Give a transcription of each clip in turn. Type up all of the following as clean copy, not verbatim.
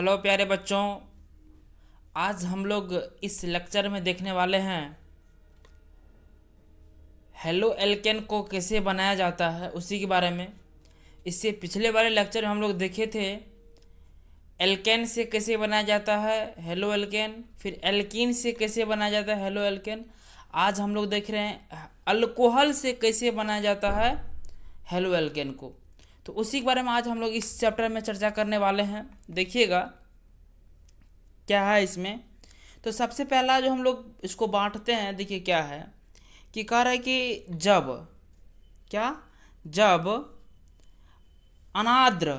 Hello प्यारे बच्चों। आज हम लोग इस लेक्चर में देखने वाले हैं हेलो एल्केन को कैसे बनाया जाता है उसी के बारे में। इससे पिछले वाले लेक्चर में हम लोग देखे थे एल्केन से कैसे बनाया जाता है हेलो एल्केन, फिर एल्कीन से कैसे बनाया जाता है हेलो एल्केन। आज हम लोग देख रहे हैं अल्कोहल से कैसे बनाया जाता है हेलो एल्केन को। तो उसी के बारे में आज हम लोग इस चैप्टर में चर्चा करने वाले हैं। देखिएगा क्या है इसमें। तो सबसे पहला जो हम लोग इसको बांटते हैं, देखिए क्या है कि कह रहा है कि जब अनाद्र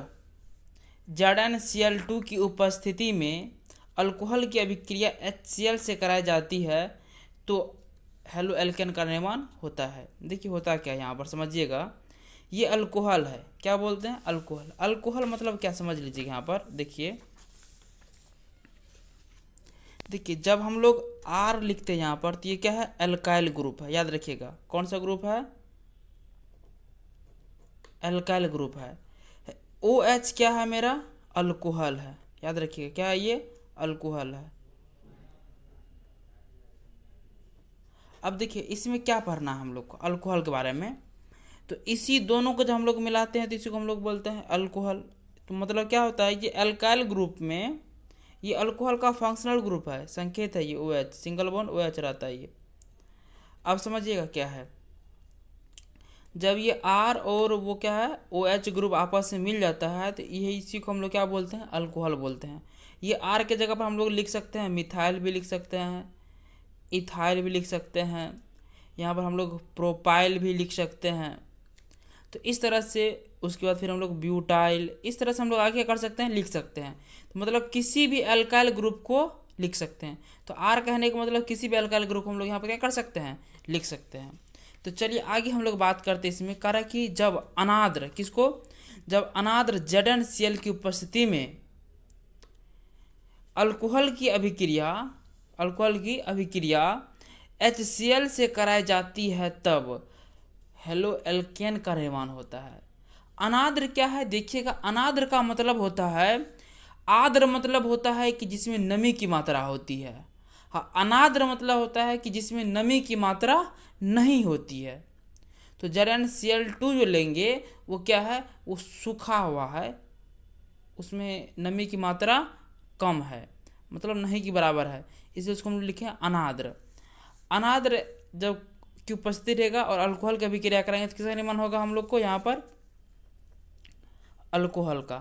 ZnCl2 की उपस्थिति में अल्कोहल की अभिक्रिया HCl से कराई जाती है तो हेलो एल्केन का निर्माण होता है। देखिए होता क्या है यहाँ पर समझिएगा। ये अल्कोहल है, क्या बोलते हैं अल्कोहल। अल्कोहल मतलब क्या समझ लीजिए यहाँ पर। देखिए जब हम लोग R लिखते हैं यहाँ पर तो ये क्या है एल्काइल ग्रुप है। याद रखिएगा कौन सा ग्रुप है, एल्काइल ग्रुप है। OH क्या है मेरा, अल्कोहल है। याद रखिएगा क्या है ये, अल्कोहल है। अब देखिए इसमें क्या पढ़ना है हम लोग को अल्कोहल के बारे में। तो इसी दोनों को जब हम लोग मिलाते हैं तो इसी को हम लोग बोलते हैं अल्कोहल। तो मतलब क्या होता है, ये एल्काइल ग्रुप में ये अल्कोहल का फंक्शनल ग्रुप है, संकेत है ये OH, सिंगल बॉन्ड OH रहता है ये। अब समझिएगा क्या है, जब ये R और वो क्या है OH ग्रुप आपस में मिल जाता है तो ये इसी को हम लोग क्या बोलते हैं, अल्कोहल बोलते हैं। ये R के जगह पर हम लोग लिख सकते हैं मिथाइल भी लिख सकते हैं, इथाइल भी लिख सकते हैं, यहाँ पर हम लोग प्रोपाइल भी लिख सकते हैं। तो इस तरह से उसके बाद फिर हम लोग ब्यूटाइल, इस तरह से हम लोग आगे कर सकते हैं, लिख सकते हैं। तो मतलब किसी भी अल्काइल ग्रुप को लिख सकते हैं। तो R कहने का मतलब किसी भी अल्काइल ग्रुप को हम लोग यहाँ पर क्या कर सकते हैं, लिख सकते हैं। तो चलिए आगे हम लोग बात करते हैं इसमें। कह रहा है कि जब अनाद्र किसको, जब अनाद्र ZnCl की उपस्थिति में अल्कोहल की अभिक्रिया HCl से कराई जाती है तब हेलो एल्केन का निर्माण होता है। अनाद्र क्या है, देखिएगा अनाद्र का मतलब होता है, आद्र मतलब होता है कि जिसमें नमी की मात्रा होती है। हाँ, अनाद्र मतलब होता है कि जिसमें नमी की मात्रा नहीं होती है। तो ZnCl2 जो लेंगे वो क्या है, वो सूखा हुआ है, उसमें नमी की मात्रा कम है, मतलब नहीं के बराबर है, इसलिए उसको हम लिखें अनाद्र। अनाद्र जब की उपस्थिति रहेगा और अल्कोहल की अभिक्रिया करेंगे तो किसका निर्माण होगा हम लोग को यहाँ पर, अल्कोहल का,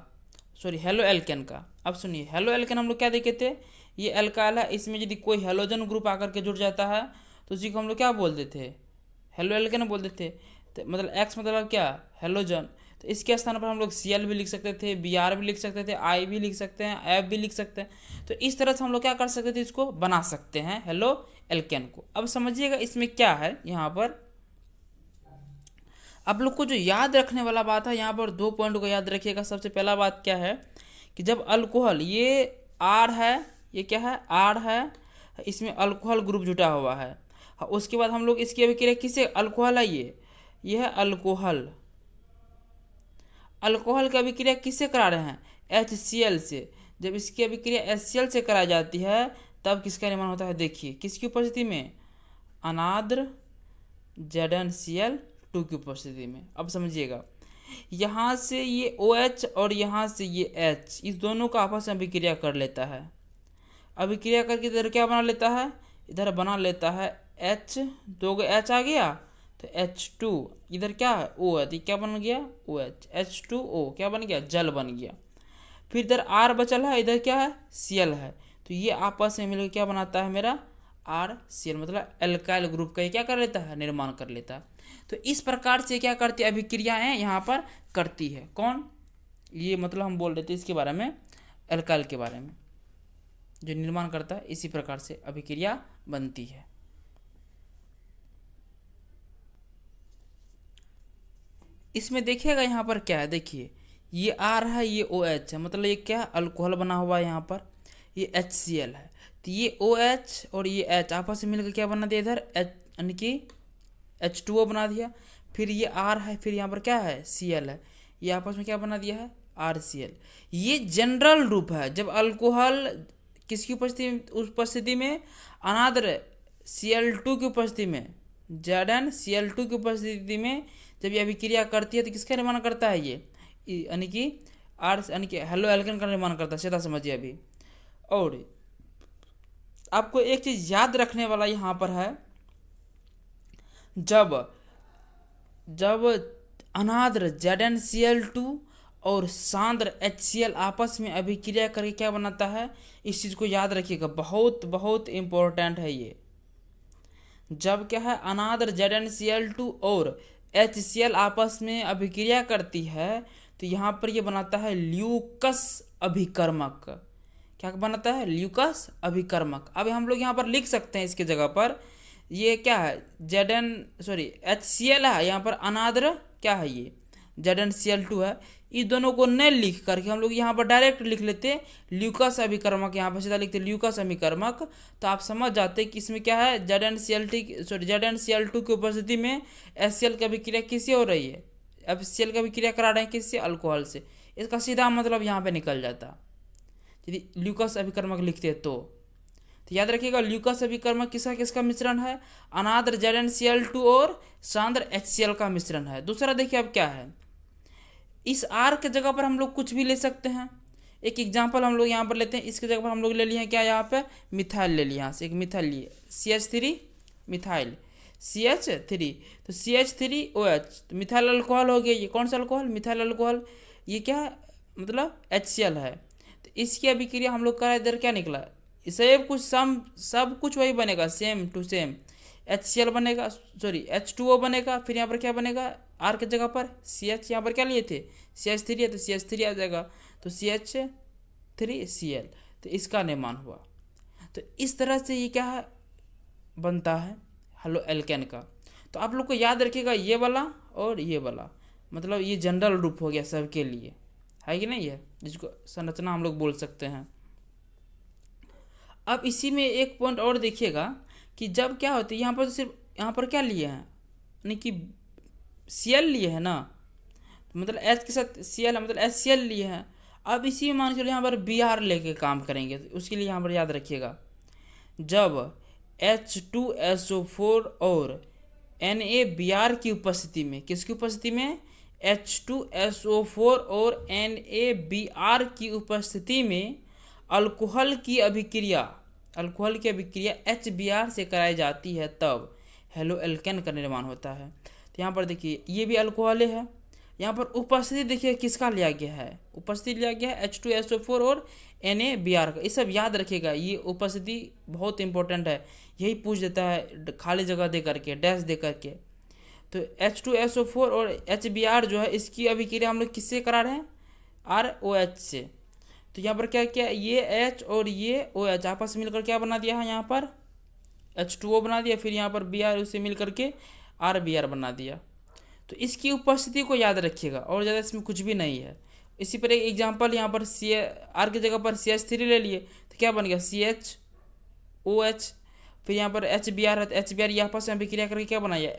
सॉरी हेलो एल्केन का। अब सुनिए हेलो एल्केन हम लोग क्या देखे थे, ये एल्काइल है, इसमें यदि कोई हेलोजन ग्रुप आकर के जुड़ जाता है तो उसी को हम लोग क्या बोलते थे, हेलो एल्केन बोलते थे। तो मतलब एक्स मतलब क्या, हेलोजन। तो इसके स्थान पर हम लोग Cl भी लिख सकते थे, Br भी लिख सकते थे, I भी लिख सकते हैं, F भी लिख सकते हैं। तो इस तरह से हम लोग क्या कर सकते थे, इसको बना सकते हैं हेलो एल्केन को। अब समझिएगा इसमें क्या है, यहाँ पर आप लोग को जो याद रखने वाला बात है, यहाँ पर 2 पॉइंट को याद रखिएगा। सबसे पहला बात क्या है कि जब अल्कोहल ये R है, ये क्या है R है, इसमें अल्कोहल ग्रुप जुटा हुआ है। उसके बाद हम लोग इसकी अभिक्रिया किससे, अल्कोहल है ये है अल्कोहल। अल्कोहल की अभिक्रिया किससे करा रहे हैं, HCl से। जब इसकी अभिक्रिया HCl से कराई जाती है तब किसका निर्माण होता है, देखिए किसकी उपस्थिति में, अनाद्र ZnCl2 की उपस्थिति में। अब समझिएगा यहाँ से ये OH और यहाँ से ये H, इस दोनों का आपस में अभिक्रिया कर लेता है। अभिक्रिया करके इधर क्या बना लेता है, इधर बना लेता है H, 2 H आ गया तो H2, इधर क्या है O है तो क्या बन गया OH, H2O क्या बन गया, जल बन गया। फिर इधर R बचल है, इधर क्या है Cl है, तो ये आपस में मिलकर क्या बनाता है मेरा RCl, मतलब एल्काइल ग्रुप का ये क्या कर लेता है, निर्माण कर लेता है। तो इस प्रकार से क्या करती है, अभिक्रियाएं यहाँ पर करती है कौन, ये मतलब हम बोल रहे थे इसके बारे में, एल्काइल के बारे में जो निर्माण करता है, इसी प्रकार से अभिक्रिया बनती है। इसमें देखिएगा यहाँ पर क्या है, देखिए ये R है, ये OH है, मतलब ये क्या है अल्कोहल बना हुआ है, यहाँ पर ये HCl है। तो ये OH और ये H आपस में मिलकर क्या बना दिया, इधर यानी कि H2O बना दिया। फिर ये R है, फिर यहाँ पर क्या है Cl है, ये आपस में क्या बना दिया है RCl। ये जनरल रूप है। जब अल्कोहल किसकी उपस्थिति में अनाद्र Cl2 की उपस्थिति में, ZnCl2 की उपस्थिति में जब ये अभिक्रिया करती है तो किसका निर्माण करता है ये, यानी कि हेलो एल्केन का निर्माण करता है। सीधा समझिए अभी। और आपको एक चीज याद रखने वाला यहाँ पर है, जब अनाद्र ZnCl2 और सांद्र HCl आपस में अभिक्रिया करके क्या बनाता है, इस चीज को याद रखिएगा, बहुत बहुत इंपॉर्टेंट है ये। जब क्या है, अनाद्र ZnCl2 और HCl आपस में अभिक्रिया करती है तो यहाँ पर ये बनाता है ल्यूकस अभिकर्मक। क्या बनाता है, ल्यूकस अभिकर्मक। अब हम लोग यहाँ पर लिख सकते हैं इसके जगह पर, ये क्या है, HCl है, यहाँ पर अनाद्र क्या है, ये ZnCl2 है। इस दोनों को न लिख करके हम लोग यहाँ पर डायरेक्ट लिख लेते ल्यूकस अभिकर्मक, यहाँ पर सीधा लिखते ल्यूकस अभिकर्मक। तो आप समझ जाते कि इसमें क्या है, ZnCl2 की उपस्थिति में HCl की अभिक्रिया किससे हो रही है, HCl की अभिक्रिया करा रहे हैं किससे, अल्कोहल से। इसका सीधा मतलब यहाँ पे निकल जाता यदि ल्यूकस अभिकर्मक लिखते तो याद रखिएगा, ल्यूकस अभिकर्मक किसका किसका मिश्रण है, अनाद्र ZnCl2 और सांद्र HCl का मिश्रण है। दूसरा देखिए अब क्या है, इस R के जगह पर हम लोग कुछ भी ले सकते हैं। एक एग्जांपल हम लोग यहाँ पर लेते हैं, इसके जगह पर हम लोग ले लिए हैं क्या, यहाँ पे मिथाइल ले लिया, यहाँ से एक मिथाइल लिए, CH3 मिथाइल CH3, तो CH3OH, तो मिथाइल अल्कोहल हो गया। ये कौन सा अल्कोहल, मिथाइल अल्कोहल। ये क्या है, मतलब HCl है। तो इसकी अभिक्रिया हम लोग का इधर क्या निकला, सब कुछ वही बनेगा, सेम टू सेम। HCl बनेगा, H2O बनेगा, फिर यहाँ पर क्या बनेगा, R के जगह पर CH, यहाँ पर क्या लिए थे, CH3 है तो CH3 आ जाएगा, तो CH3Cl, तो इसका निर्माण हुआ। तो इस तरह से ये क्या है, बनता है हेलो एल्केन का। तो आप लोग को याद रखिएगा ये वाला और ये वाला, मतलब ये जनरल रूप हो गया सबके लिए, है कि नहीं है, जिसको संरचना हम लोग बोल सकते हैं। अब इसी में एक पॉइंट और देखिएगा कि जब क्या होती है, यहाँ पर सिर्फ यहाँ पर क्या लिए हैं, यानी कि Cl लिए है ना, मतलब H के साथ Cl मतलब HCl लिए हैं। अब इसी में मान के चलो यहाँ पर Br लेके काम करेंगे, तो उसके लिए यहाँ पर याद रखिएगा, जब H2SO4 और NaBr की उपस्थिति में, किसकी उपस्थिति में, H2SO4 और NaBr की उपस्थिति में अल्कोहल की अभिक्रिया HBr से कराई जाती है, तब हेलो एल्केन का निर्माण होता है। तो यहाँ पर देखिए ये भी अल्कोहल है, यहाँ पर उपस्थिति देखिए किसका लिया गया है, उपस्थिति लिया गया है H2SO4 और NaBr का। ये सब याद रखिएगा, ये उपस्थिति बहुत इंपॉर्टेंट है, यही पूछ देता है खाली जगह दे करके, डैश दे करके। तो H2SO4 और HBr जो है, इसकी अभिक्रिया हम लोग किससे करा रहे हैं, ROH से। तो यहाँ पर क्या किया, ये H और ये OH आपस में मिलकर क्या बना दिया है, यहाँ पर H2O बना दिया, फिर यहाँ पर Br उससे मिल करके RBr बना दिया। तो इसकी उपस्थिति को याद रखिएगा, और ज़्यादा इसमें कुछ भी नहीं है। इसी पर एक एग्जांपल, यहाँ पर R की जगह पर CH3 ले लिए, तो क्या बन गया, CHOH, फिर यहाँ पर HBr है, तो HBr ये आपस में अभिक्रिया करके क्या बनाया,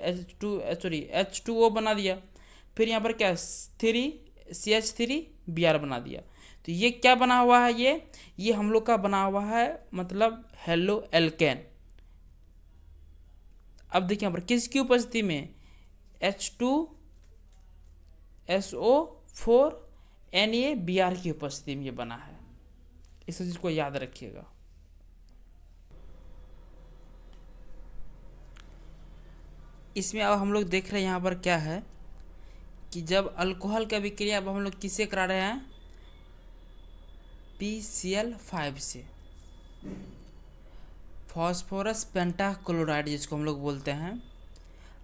H2O बना दिया, फिर यहाँ पर क्या CH3Br बना दिया। तो ये क्या बना हुआ है, ये हम लोग का बना हुआ है, मतलब हेलो एल्केन। अब देखिए यहाँ पर किसकी उपस्थिति में, H2SO4 NaBr की उपस्थिति में ये बना है। इस चीज को याद रखिएगा। इसमें अब हम लोग देख रहे हैं यहाँ पर क्या है कि जब अल्कोहल का अभिक्रिया अब हम लोग किससे करा रहे हैं, PCl5 से, फॉस्फोरस पेंटाक्लोराइड जिसको हम लोग बोलते हैं।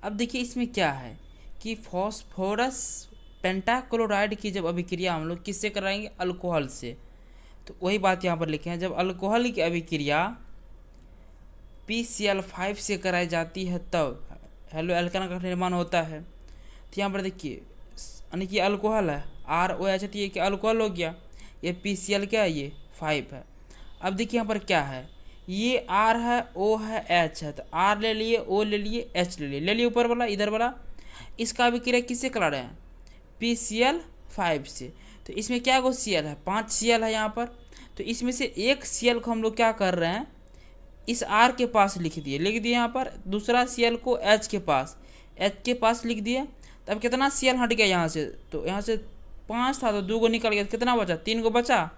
अब देखिए इसमें क्या है कि फॉस्फोरस पेंटाक्लोराइड की जब अभिक्रिया हम लोग किससे कराएंगे, अल्कोहल से। तो वही बात यहाँ पर लिखे हैं, जब अल्कोहल की अभिक्रिया PCl5 से कराई जाती है तब हेलो एल्केन का निर्माण होता है। तो यहाँ पर देखिए, यानी कि अल्कोहल है, ROH, ये क्या अल्कोहल हो गया, ये PCl क्या है, ये 5 है। अब देखिए यहाँ पर क्या है, ये R है, O है, H है, तो R ले लिए, O ले लिए, H ले लिए ऊपर वाला, इधर वाला। इसका अभिक्रिया किससे करा रहे हैं, PCl5 से। तो इसमें क्या गो Cl है, 5 Cl है यहाँ पर। तो इसमें से एक Cl को हम लोग क्या कर रहे हैं, इस R के पास लिख दिए यहाँ पर, दूसरा Cl को H के पास लिख दिया। तब कितना Cl हट गया यहाँ से, तो यहाँ से 5 था तो 2 गो निकल गया, कितना बचा, 3 गो बचा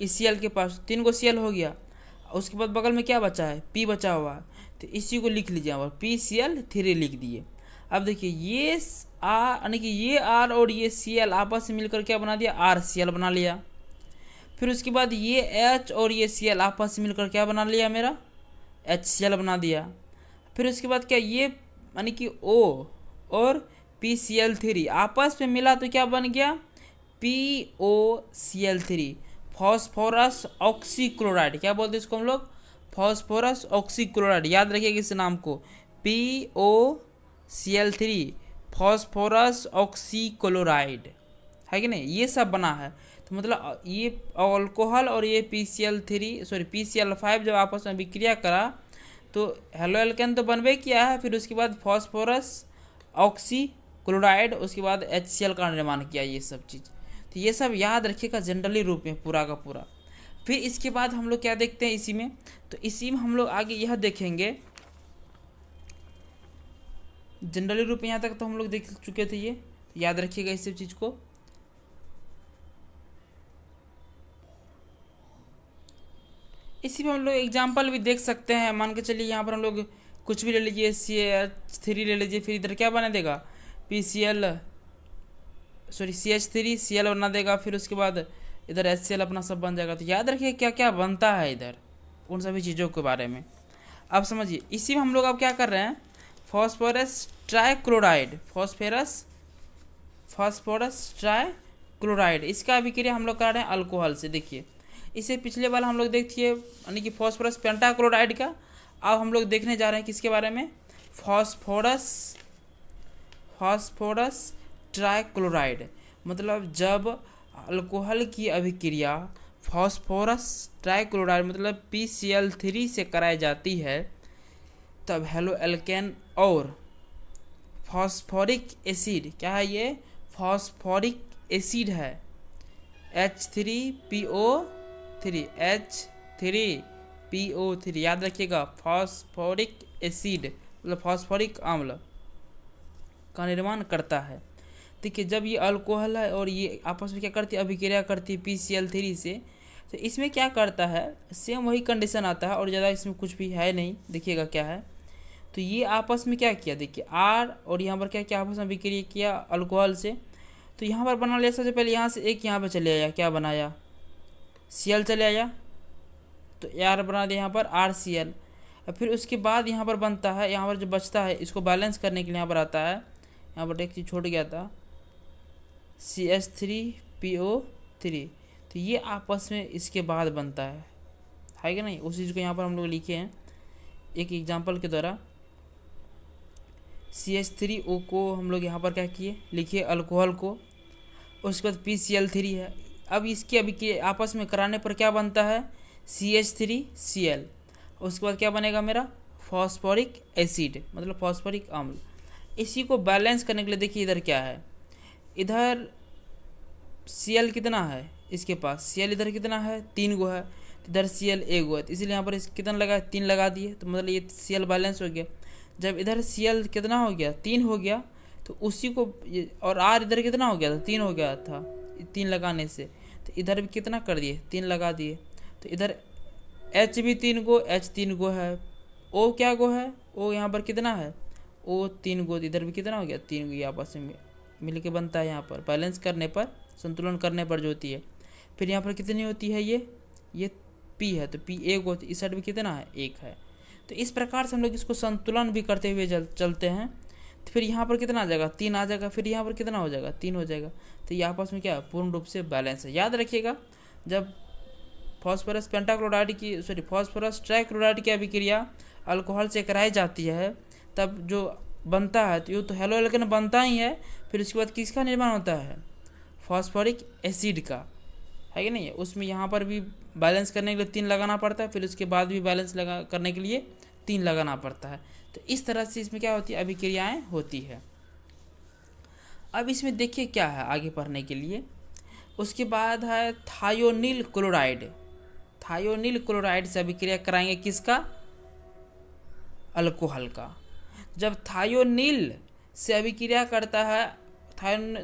इस Cl के पास, 3 गो Cl हो गया। उसके बाद बगल में क्या बचा है, P बचा हुआ है, तो इसी को लिख लीजिए यहाँ पर PCl3 लिख दिए। अब देखिए ये यानी कि ये R और ये Cl आपस में मिलकर क्या बना दिया, RCl बना लिया। फिर उसके बाद ये H और ये Cl आपस में मिलकर क्या बना लिया, मेरा HCl बना दिया। फिर उसके बाद क्या, ये यानी कि O और PCl3 आपस में मिला तो क्या बन गया, POCl3, फॉस्फोरस ऑक्सीक्लोराइड। क्या बोलते हैं इसको हम लोग, फॉस्फोरस ऑक्सीक्लोराइड। याद रखिएगा इस नाम को, POCl3, फॉस्फोरस ऑक्सीक्लोराइड, है कि नहीं, ये सब बना है। तो मतलब ये अल्कोहल और ये PCl5 जब आपस में विक्रिया करा तो हेलो एल्केन तो बनबे किया है, फिर उसके बाद फॉस्फोरस ऑक्सीक्लोराइड, उसके बाद HCl का निर्माण किया, ये सब चीज़। तो ये सब याद रखिएगा जनरली रूप में पूरा का पूरा। फिर इसके बाद हम लोग क्या देखते हैं इसी में, तो इसी में हम लोग आगे यह देखेंगे जनरली रूप में। यहाँ तक तो हम लोग देख चुके थे, ये याद रखिएगा इस सब चीज़ को। इसी में हम लोग एग्जाम्पल भी देख सकते हैं, मान के चलिए यहाँ पर हम लोग कुछ भी ले लीजिए, CH3 ले लीजिए, फिर इधर क्या बना देगा, CH3Cl बना देगा, फिर उसके बाद इधर HCl अपना सब बन जाएगा। तो याद रखिए क्या क्या बनता है इधर, उन सभी चीज़ों के बारे में अब समझिए। इसी में हम लोग अब क्या कर रहे हैं, फॉस्फोरस ट्राइक्लोराइड, फॉस्फोरस ट्राइक्लोराइड, इसका अभिक्रिया हम लोग कर रहे हैं अल्कोहल से। देखिए इसे पिछले वाला हम लोग देखिए यानी कि फॉस्फोरस पेंटाक्लोराइड का, अब हम लोग देखने जा रहे हैं किसके बारे में, फॉस्फोरस ट्राइक्लोराइड। मतलब जब अल्कोहल की अभिक्रिया फॉस्फोरस ट्राइक्लोराइड मतलब PCl3 से कराई जाती है, तब हेलो एल्केन और फॉस्फोरिक एसिड, क्या है ये, फॉस्फोरिक एसिड है, H3PO3, याद रखिएगा, फॉस्फोरिक एसिड मतलब फॉस्फोरिक अम्ल का निर्माण करता है। देखिए जब ये अल्कोहल है और ये आपस में क्या करती है, अभिक्रिया करती है PCl3 से, तो इसमें क्या करता है, सेम वही कंडीशन आता है और ज़्यादा इसमें कुछ भी है नहीं। देखिएगा क्या है, तो ये आपस में क्या किया, देखिए R और यहाँ पर क्या किया, आपस में अभिक्रिया किया अल्कोहल से। तो यहाँ पर बना लिया, सबसे पहले यहाँ से एक यहाँ पर चले आया, क्या बनाया, Cl चले आया, तो R बना दिया यहाँ पर RCl। फिर उसके बाद यहाँ पर बनता है, यहाँ पर जो बचता है इसको बैलेंस करने के लिए यहाँ पर आता है, यहाँ पर एक चीज़ छूट गया था, CH3PO3। तो ये आपस में इसके बाद बनता है कि नहीं, उस चीज़ को यहाँ पर हम लोग लिखे हैं एक एग्जांपल के द्वारा। CH3O को हम लोग यहाँ पर क्या किए, लिखिए अल्कोहल को, उसके बाद PCl3 है। अब इसके अभी आपस में कराने पर क्या बनता है, CH3Cl, उसके बाद क्या बनेगा मेरा, फॉस्फोरिक एसिड मतलब फॉस्फोरिक अम्ल। इसी को बैलेंस करने के लिए देखिए इधर क्या है, इधर Cl कितना है इसके पास, Cl इधर कितना है, 3 गो है, इधर Cl 1 गो है, तो इसीलिए यहाँ पर कितना लगा, 3 लगा दिए, तो मतलब ये Cl बैलेंस हो गया। जब इधर Cl कितना हो गया, 3 हो गया, तो उसी को और R इधर कितना हो गया था, 3 हो गया था 3 लगाने से, तो इधर भी कितना कर दिए, 3 लगा दिए। तो इधर H भी 3 गो, H 3 गो है, O क्या गो है, O यहाँ पर कितना है, O 3 गो, इधर भी कितना हो गया, 3 गो, आपस में मिल के बनता है। यहाँ पर बैलेंस करने पर, संतुलन करने पर जो होती है। फिर यहाँ पर कितनी होती है, ये P है, तो P 1 गो, इस साइड भी कितना है, 1 है। तो इस प्रकार से हम लोग इसको संतुलन भी करते हुए चलते हैं। तो फिर यहाँ पर कितना आ जाएगा, 3 आ जाएगा, फिर यहाँ पर कितना हो जाएगा, 3 हो जाएगा। तो ये आपस में क्या पूर्ण रूप से बैलेंस है। याद रखिएगा जब फॉस्फोरस ट्राइक्लोराइड की अभिक्रिया अल्कोहल से कराई जाती है तब जो बनता है, तो ये तो हेलो एल्केन बनता ही है, फिर उसके बाद किसका निर्माण होता है, फॉस्फोरिक एसिड का, है कि नहीं। उसमें यहाँ पर भी बैलेंस करने के लिए 3 लगाना पड़ता है, फिर उसके बाद भी बैलेंस करने के लिए 3 लगाना पड़ता है। तो इस तरह से इसमें क्या होती है, अभिक्रियाएँ होती है। अब इसमें देखिए क्या है आगे पढ़ने के लिए। उसके बाद है थायोनील क्लोराइड। थायोनील क्लोराइड से अभिक्रिया कराएंगे किसका? अल्कोहल का। जब थायोनील से अभिक्रिया करता है,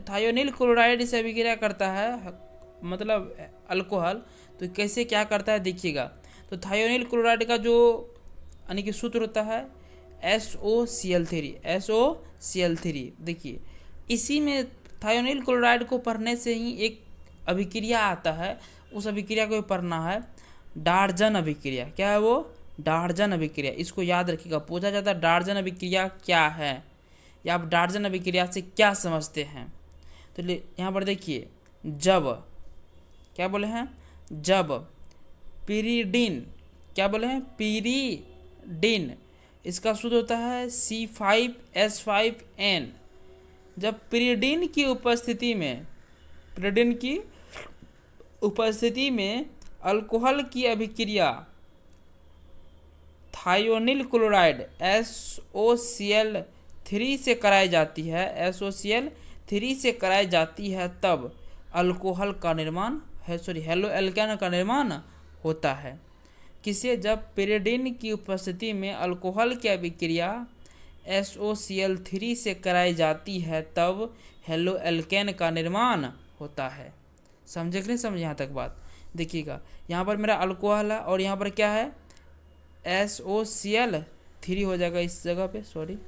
थायोनील क्लोराइड से अभिक्रिया करता है मतलब अल्कोहल, तो कैसे क्या करता है देखिएगा। तो थायोनील क्लोराइड का जो यानी कि सूत्र होता है SOCl3, SOCl3। देखिए इसी में थायोनील क्लोराइड को पढ़ने से ही एक अभिक्रिया आता है, उस अभिक्रिया को पढ़ना है डार्जन अभिक्रिया। क्या है वो? डार्जन अभिक्रिया। इसको याद रखिएगा, पूछा जाता है डार्जन अभिक्रिया क्या है, या आप डार्जन अभिक्रिया से क्या समझते हैं। तो यहाँ पर देखिए, जब क्या बोले हैं, जब पीरीडीन, क्या बोले हैं, पीरीडीन, इसका सूत्र होता है C5H5N। जब पीरीडीन की उपस्थिति में, पीरीडीन की उपस्थिति में अल्कोहल की अभिक्रिया थायोनील क्लोराइड SOCl3 से कराई जाती है, SOCl3 से कराई जाती है, तब अल्कोहल का निर्माण है, हेलो एल्केन का निर्माण होता है। किसे? जब पीरीडीन की उपस्थिति में अल्कोहल की अभिक्रिया SOCl3 से कराई जाती है, तब हेलो एल्केन का निर्माण होता है। समझे कि नहीं समझे यहाँ तक बात? देखिएगा यहाँ पर मेरा अल्कोहल है और यहाँ पर क्या है, SOCl3 हो जाएगा इस जगह पे, सॉरी।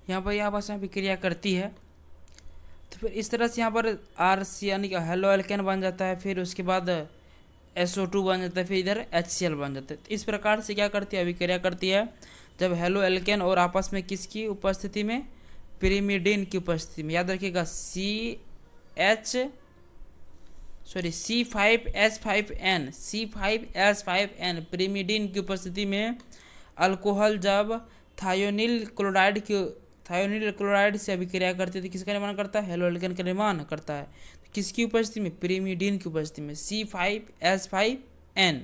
यहाँ पर यह आपस में अभिक्रिया करती है, तो फिर इस तरह से यहाँ पर RC यानी कि हेलो एल्केन बन जाता है, फिर उसके बाद SO2 बन जाता है, फिर इधर HCl बन जाता है। तो इस प्रकार से क्या करती है, अभिक्रिया करती है जब हेलो एल्केन और आपस में किसकी उपस्थिति में, पिरिमिडीन की उपस्थिति में। याद रखिएगा C5H5N पिरिमिडीन की उपस्थिति में अल्कोहल जब थायोनील क्लोराइड से अभिक्रिया करती है तो किसका निर्माण करता है, हेलो एल्केन का निर्माण करता है। तो किसकी उपस्थिति में, पिरिमिडीन की उपस्थिति में, C5H5N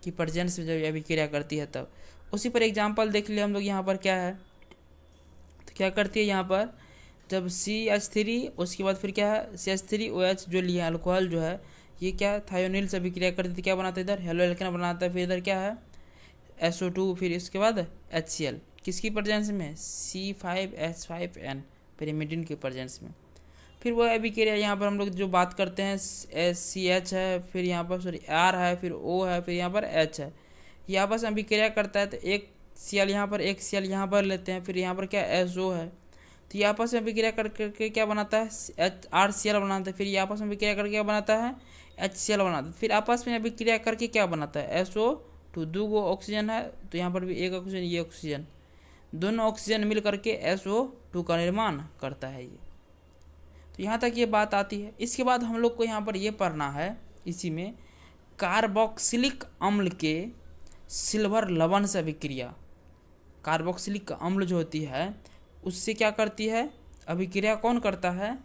की प्रेजेंस में जब अभिक्रिया करती है तब। उसी पर एग्जाम्पल देख लिया हम लोग। यहाँ पर क्या है, तो क्या करती है यहाँ पर, जब CH3 उसके बाद फिर क्या है CH3OH जो लिया अल्कोहल जो है, ये क्या थायोनील से अभिक्रिया करती है, क्या बनाता है इधर, हेलो एल्केन बनाता है, फिर इधर क्या है SO2, फिर इसके बाद HCl, किसकी प्रेजेंस में, C5H5N पिरिमिडीन के प्रेजेंस में। फिर वह अभिक्रिया यहाँ पर हम लोग जो बात करते हैं CH है, फिर यहाँ पर R है, फिर O है, फिर यहाँ पर H है, ये आपस में अभिक्रिया करता है। तो एक Cl यहाँ पर, एक Cl यहाँ पर लेते हैं, फिर यहाँ पर क्या SO है, तो ये आपस में अभिक्रिया करके क्या बनाता है, RCl बनाता है, फिर ये आपस में अभिक्रिया करके क्या बनाता है, HCl बनाता है, फिर आपस में अभिक्रिया करके क्या बनाता है, SO2, दो गो ऑक्सीजन है तो यहाँ पर भी एक ऑक्सीजन, ये ऑक्सीजन, दोनों ऑक्सीजन मिल करके SO2 का निर्माण करता है ये। तो यहाँ तक ये बात आती है। इसके बाद हम लोग को यहाँ पर ये पढ़ना है, इसी में कार्बोक्सिलिक अम्ल के सिल्वर लवण से अभिक्रिया। कार्बोक्सिलिक अम्ल जो होती है उससे क्या करती है, अभिक्रिया कौन करता है,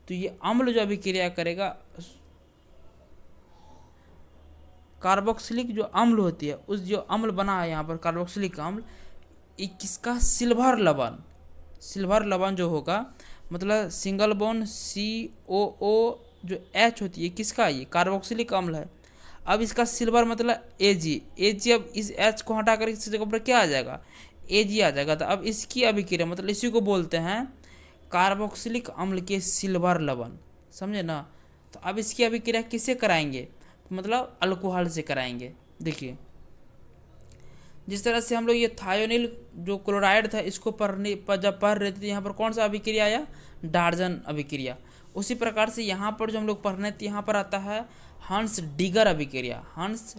तो ये अम्ल जो अभिक्रिया करेगा, कार्बोक्सिलिक जो अम्ल होती है, उस जो अम्ल बना है यहाँ पर कार्बोक्सिलिक अम्ल, किसका, सिल्वर लवण। सिल्वर लवण जो होगा मतलब सिंगल बॉन्ड COO जो H होती है, किसका, ये कार्बोक्सिलिक अम्ल है। अब इसका सिल्वर मतलब Ag, अब इस H को हटा कर इस जगह पर क्या आ जाएगा, Ag आ जाएगा। तो अब इसकी अभिक्रिया मतलब इसी को बोलते हैं कार्बोक्सिलिक अम्ल के सिल्वर लवण, समझे ना। तो अब इसकी अभिक्रिया किससे कराएंगे, तो मतलब अल्कोहल से कराएंगे। देखिए जिस तरह से हम लोग ये थायोनील जो क्लोराइड था इसको जब पढ़ रहे थे, यहाँ पर कौन सा अभिक्रिया आया, डार्जन अभिक्रिया। उसी प्रकार से यहाँ पर जो हम लोग पढ़ने थे, यहाँ पर आता है हंस डिकर अभिक्रिया। हंस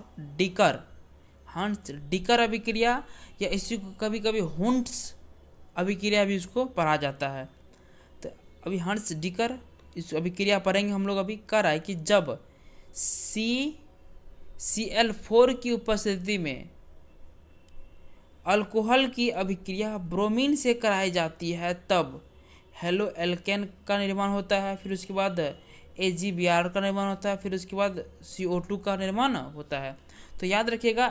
डिकर अभिक्रिया, या इसी को कभी कभी हुंट्स अभिक्रिया भी इसको पढ़ा जाता है। तो अभी हंस डिकर इस अभिक्रिया पढ़ेंगे हम लोग। अभी कर रहा है कि जब CCl4 की उपस्थिति में अल्कोहल की अभिक्रिया ब्रोमीन से कराई जाती है, तब हेलो एल्केन का निर्माण होता है। फिर उसके बाद AgBr का निर्माण होता है, फिर उसके बाद CO2 का निर्माण होता है। तो याद रखिएगा,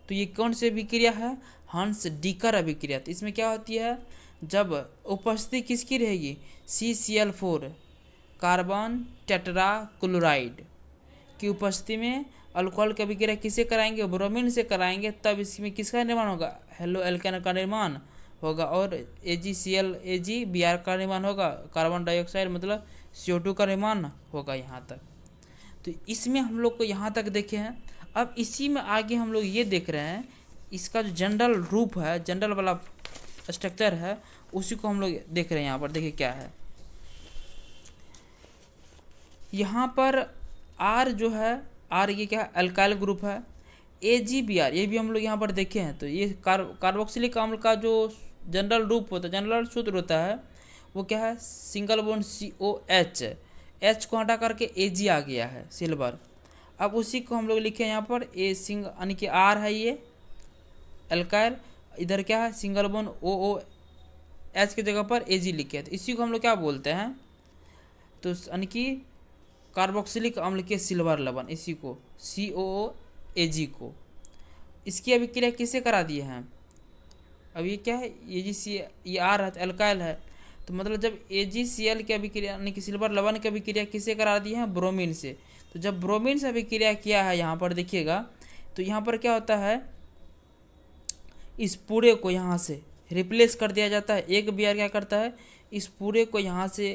तो ये कौन सी अभिक्रिया है? हंस डीकर अभिक्रिया। तो इसमें क्या होती है, जब उपस्थिति किसकी रहेगी? CCl4 कार्बन टेट्रा क्लोराइड की उपस्थिति में अल्कोहल की अभिक्रिया किसे कराएंगे? ब्रोमीन से कराएंगे, तब इसमें किसका निर्माण होगा? हेलो एल्केन का निर्माण होगा, और AgBr का निर्माण होगा, कार्बन डाइऑक्साइड मतलब CO2 का निर्माण होगा यहाँ तक। तो इसमें हम लोग को यहाँ तक देखे हैं। अब इसी में आगे हम लोग ये देख रहे हैं, इसका जो जनरल रूप है, जनरल वाला स्ट्रक्चर है, उसी को हम लोग देख रहे हैं। यहाँ पर देखिए क्या है, यहाँ पर R जो है, R ये क्या है? अल्काइल ग्रुप है। AgBr ये भी हम लोग यहाँ पर देखे हैं। तो ये कार्बोक्सिलिक अम्ल का जो जनरल रूप होता है, जनरल सूत्र होता है, वो क्या है? सिंगल बॉन्ड COH, H को हटा करके Ag आ गया है, सिल्वर। अब उसी को हम लोग लिखे यहाँ पर यानी कि R है ये अल्काइल, इधर क्या है? सिंगल बॉन्ड OOH की जगह पर Ag लिखे हैं। तो इसी को हम लोग क्या बोलते हैं? तो यानी कि कार्बोक्सिलिक अम्ल के सिल्वर लवण, इसी को COOAg को। इसकी अभिक्रिया किसे करा दिए हैं? अब ये क्या है? ये R है, अल्काइल है। तो मतलब जब AgCl की अभिक्रिया यानी कि सिल्वर लवण की अभिक्रिया किसे करा दी है? ब्रोमीन से। तो जब ब्रोमीन से अभिक्रिया किया है, यहाँ पर देखिएगा, तो यहाँ पर क्या होता है, इस पूरे को यहाँ से रिप्लेस कर दिया जाता है। एक Br क्या करता है, इस पूरे को यहाँ से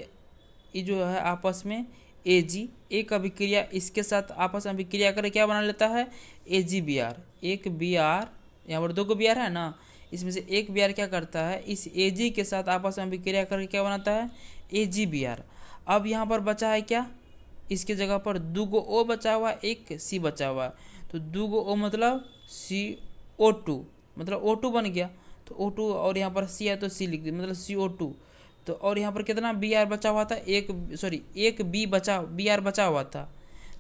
ये जो है आपस में Ag, एक अभिक्रिया इसके साथ आपस में अभिक्रिया करके क्या बना लेता है? AgBr। एक Br, यहाँ पर 2 Br है ना, इसमें से एक Br क्या करता है, इस Ag के साथ आपस में अभिक्रिया करके क्या बनाता है? AgBr। अब यहाँ पर बचा है क्या? इसके जगह पर 2 O बचा हुआ है, एक C बचा हुआ है। तो 2 O मतलब CO2, मतलब O2 बन गया। तो O2 और यहाँ पर C है तो C लिख दी, मतलब CO2। तो और यहाँ पर कितना Br बचा हुआ था? एक Br बचा हुआ था।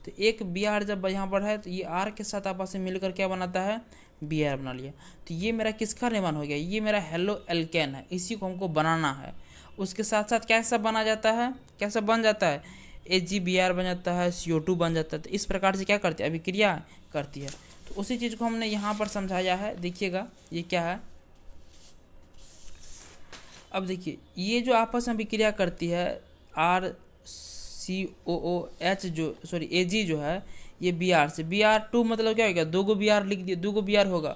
तो एक Br जब यहाँ पर है, तो ये R के साथ आपस में मिलकर क्या बनाता है? Br बना लिया। तो ये मेरा किसका निर्माण हो गया? ये मेरा हेलो एल्केन है, इसी को हमको बनाना है। उसके साथ साथ क्या सब बना जाता है, क्या सब बन जाता है? AgBr बन जाता है, CO2 बन जाता है। तो इस प्रकार से क्या करती है? अभिक्रिया करती है। तो उसी चीज़ को हमने यहाँ पर समझाया है। देखिएगा ये क्या है। अब देखिए, ये जो आपस में अभिक्रिया करती है RCOOH Ag जो है, ये Br से, Br2 मतलब क्या हो गया? 2 Br लिख दिए, 2 Br होगा।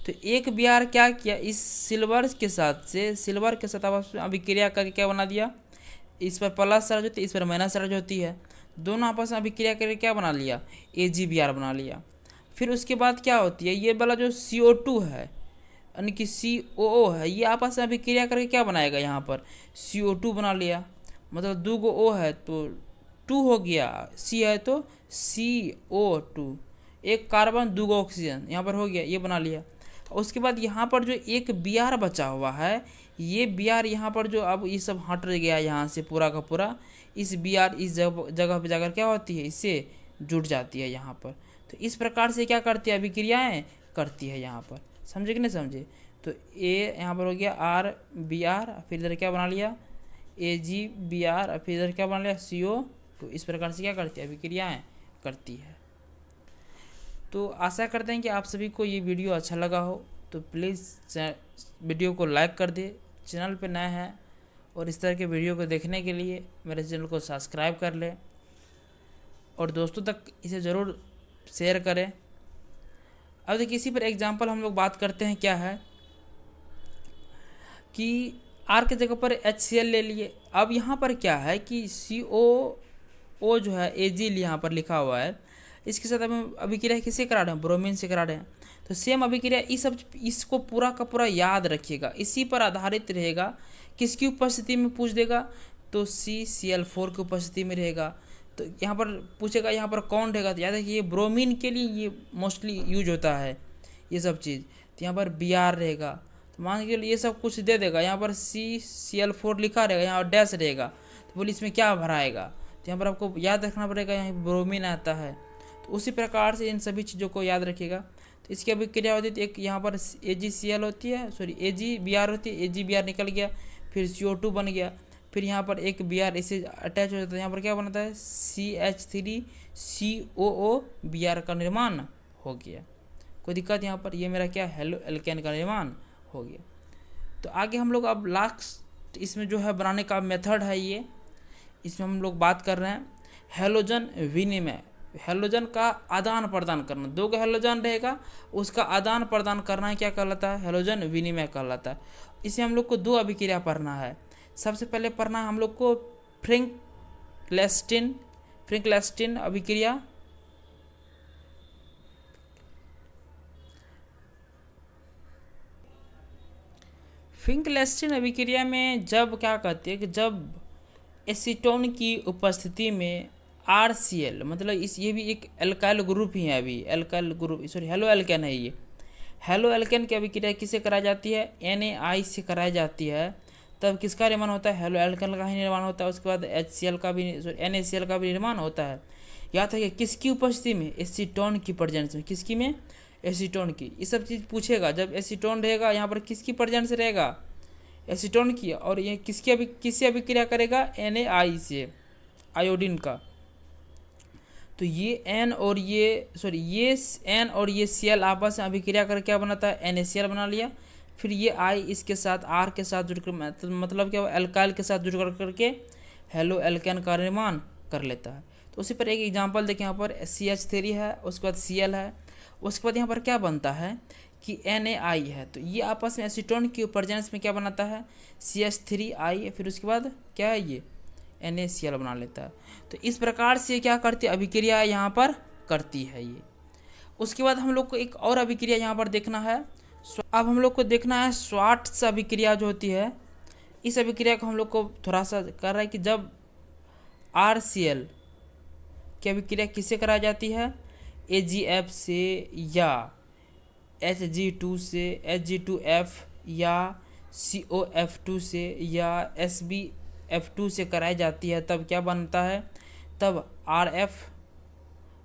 तो एक Br क्या किया, इस सिल्वर के साथ आपस में अभिक्रिया करके क्या बना दिया? इस पर प्लस चार्ज होती है, इस पर माइनस चार्ज होती है। दोनों आपस में अभिक्रिया करके क्या बना लिया? AgBr बना लिया। फिर उसके बाद क्या होती है, ये वाला जो CO2 है यानी कि COO है, ये आपस में अभिक्रिया करके क्या बनाएगा? यहाँ पर CO2 बना लिया। मतलब 2 O है तो 2 हो गया, C है तो CO2, एक कार्बन 2 ऑक्सीजन यहाँ पर हो गया, ये बना लिया। उसके बाद यहाँ पर जो एक Br बचा हुआ है, ये Br यहाँ पर जो अब ये सब हट गया यहाँ से पूरा का पूरा, इस Br इस जगह पर जाकर क्या होती है? इससे जुड़ जाती है यहाँ पर। तो इस प्रकार से क्या करती है? अभिक्रियाएँ करती है यहाँ पर। समझे कि नहीं समझे? तो ए यहाँ पर हो गया RBr, फिर इधर क्या बना लिया? AgBr, फिर इधर क्या बना लिया? CO2। इस प्रकार से क्या करती है? अभिक्रियाएँ करती है। तो आशा करते हैं कि आप सभी को ये वीडियो अच्छा लगा हो। तो प्लीज़ वीडियो को लाइक कर दे, चैनल पे नए हैं और इस तरह के वीडियो को देखने के लिए मेरे चैनल को सब्सक्राइब कर लें और दोस्तों तक इसे ज़रूर शेयर करें। अब देखिए, इसी पर एग्जाम्पल हम लोग बात करते हैं। क्या है कि R के जगह पर HCl ले लिए। अब यहाँ पर क्या है कि COO जो है Ag यहाँ पर लिखा हुआ है, इसके साथ हम अभिक्रिया किसे करा रहे हैं? ब्रोमीन से करा रहे हैं। तो सेम अभिक्रिया इसको पूरा का पूरा याद रखिएगा, इसी पर आधारित रहेगा। किसकी उपस्थिति में पूछ देगा? तो CCl4 की उपस्थिति में रहेगा। तो यहाँ पर पूछेगा यहाँ पर कौन रहेगा? तो याद है कि ये ब्रोमीन के लिए ये मोस्टली यूज होता है ये सब चीज़। तो यहाँ पर Br रहेगा। तो मान के ये सब कुछ दे देगा, यहाँ पर CCl4 लिखा रहेगा, यहाँ डैश रहेगा। तो बोलिए इसमें क्या भराएगा? तो यहाँ पर आपको याद रखना पड़ेगा, यहाँ ब्रोमीन आता है। तो उसी प्रकार से इन सभी चीज़ों को याद रखिएगा। तो इसकी अभिक्रिया होती है, एक यहाँ पर AgCl होती है, AgBr होती है, AgBr निकल गया, फिर CO2 बन गया। फिर यहाँ पर एक Br इसे अटैच हो जाता है, यहाँ पर क्या बनता है CH3COO Br का निर्माण हो गया। कोई दिक्कत यहाँ पर, ये मेरा क्या हेलो एल्केन का निर्माण हो गया। तो आगे हम लोग अब लास्ट इसमें जो है बनाने का मेथड है, ये इसमें हम लोग बात कर रहे हैं हेलोजन विनिमय। हेलोजन का आदान प्रदान करना, दो का हेलोजन रहेगा उसका आदान प्रदान करना है, क्या कहलाता है, हेलोजन विनिमय कहलाता है। इसे हम लोग को दो अभिक्रिया पढ़ना है। सबसे पहले पढ़ना है हम लोग को फ्रिंकलेस्टीन अभिक्रिया। फ्रिंकलेस्टीन अभिक्रिया में जब क्या कहते हैं कि जब एसीटोन की उपस्थिति में RCl, मतलब ये भी एक एल्काइल ग्रुप ही है, अभी alkyl group sorry halo alkane है। ये हेलो एल्केन की अभिक्रिया किससे कराई जाती है, NaI से कराई जाती है। तब किसका निर्माण होता है, हेलो एल्केन का ही निर्माण होता है। उसके बाद HCl का भी NaCl का भी निर्माण होता है। याद है किसकी उपस्थिति में, एसीटोन की प्रेजेंस में। किसकी में, एसीटोन की। ये सब चीज़ पूछेगा, जब एसीटोन रहेगा यहाँ पर किसकी प्रेजेंस रहेगा, एसीटोन की। और ये किससे अभिक्रिया करेगा, NaI से, आयोडीन का। तो ये N और ये N और ये Cl आपस में अभिक्रिया कर क्या बनाता है, NaCl बना लिया। फिर ये I इसके साथ R के साथ जुड़कर, मतलब क्या, एल्काइल के साथ जुड़ करके हेलो एल्केन का निर्माण कर लेता है। तो उसी पर एक एग्जांपल देखें, यहाँ पर CH3 है, उसके बाद Cl है, उसके बाद यहाँ पर क्या बनता है कि NaI है। तो ये आपस में एसीटोन की प्रेजेंस में क्या बनाता है, CH3I, फिर उसके बाद क्या है, ये NaCl बना लेता है। तो इस प्रकार से क्या करती है, अभिक्रिया यहाँ पर करती है ये। उसके बाद हम लोग को एक और अभिक्रिया यहाँ पर देखना है। अब हम लोग को देखना है श्वार्ट्ज अभिक्रिया जो होती है। इस अभिक्रिया को हम लोग को थोड़ा सा कर रहा है कि जब RCl की अभिक्रिया किससे कराई जाती है, AgF से या Hg2 से, Hg2F या COF2 से या SbF2 से कराई जाती है, तब क्या बनता है, तब RF,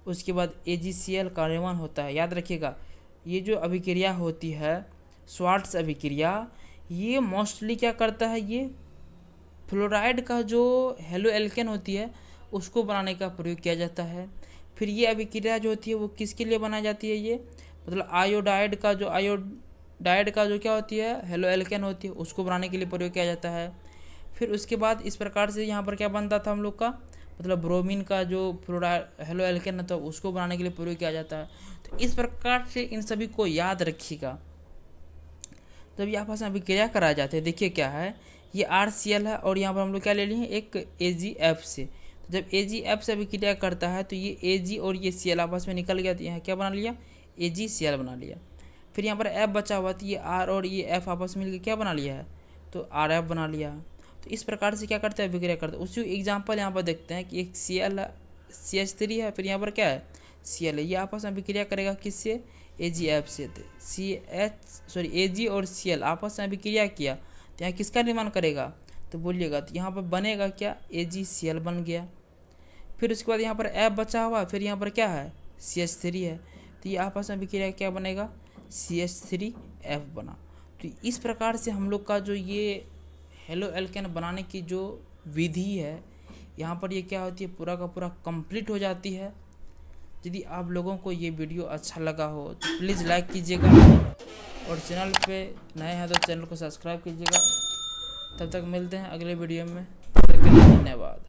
उसके बाद AgCl का निर्माण होता है। याद रखिएगा ये जो अभिक्रिया होती है श्वार्ट्ज अभिक्रिया, ये मोस्टली क्या करता है, ये फ्लोराइड का जो हेलो एल्केन होती है उसको बनाने का प्रयोग किया जाता है। फिर ये अभिक्रिया जो होती है वो किसके लिए बनाई जाती है, ये मतलब आयोडाइड का जो क्या होती है, हेलो एल्केन होती है, उसको बनाने के लिए प्रयोग किया जाता है। फिर उसके बाद इस प्रकार से यहाँ पर क्या बनता था हम लोग का, मतलब ब्रोमीन का जो फ्लोराइड हेलो एल्केन था उसको बनाने के लिए प्रयोग किया जाता है। तो इस प्रकार से इन सभी को याद रखिएगा जब ये आपस में अभिक्रिया कराए जाते हैं। देखिए क्या है, ये RCl है और यहाँ पर हम लोग क्या ले लिए एक AgF से। तो जब AgF से अभिक्रिया करता है तो ये Ag और ये Cl आपस में निकल गया, तो यहाँ क्या बना लिया, AgCl बना लिया। फिर यहाँ पर F बचा हुआ, तो ये R और ये F आपस में मिलकर क्या बना लिया है, तो RF बना लिया। तो इस प्रकार से क्या करते हैं, अभिक्रिया करते हैं। उसी एग्जाम्पल यहाँ पर देखते हैं कि एक CH3 है, फिर यहाँ पर क्या है, Cl है। ये आपस में अभिक्रिया करेगा किससे, AgF से। Ag और Cl आपस में अभिक्रिया किया तो यहाँ किसका निर्माण करेगा, तो बोलिएगा, तो यहाँ पर बनेगा क्या, AgCl बन गया। फिर उसके बाद यहाँ पर F बचा हुआ, फिर यहाँ पर क्या है, CH3 है, तो ये आपस में अभिक्रिया क्या बनेगा, CH3F बना। तो इस प्रकार से हम लोग का जो ये हेलो एल्केन बनाने की जो विधि है यहाँ पर ये क्या होती है, पूरा का पूरा कंप्लीट हो जाती है। यदि आप लोगों को ये वीडियो अच्छा लगा हो तो प्लीज़ लाइक कीजिएगा और चैनल पे नए हैं तो चैनल को सब्सक्राइब कीजिएगा। तब तक मिलते हैं अगले वीडियो में, तब तक के लिए धन्यवाद।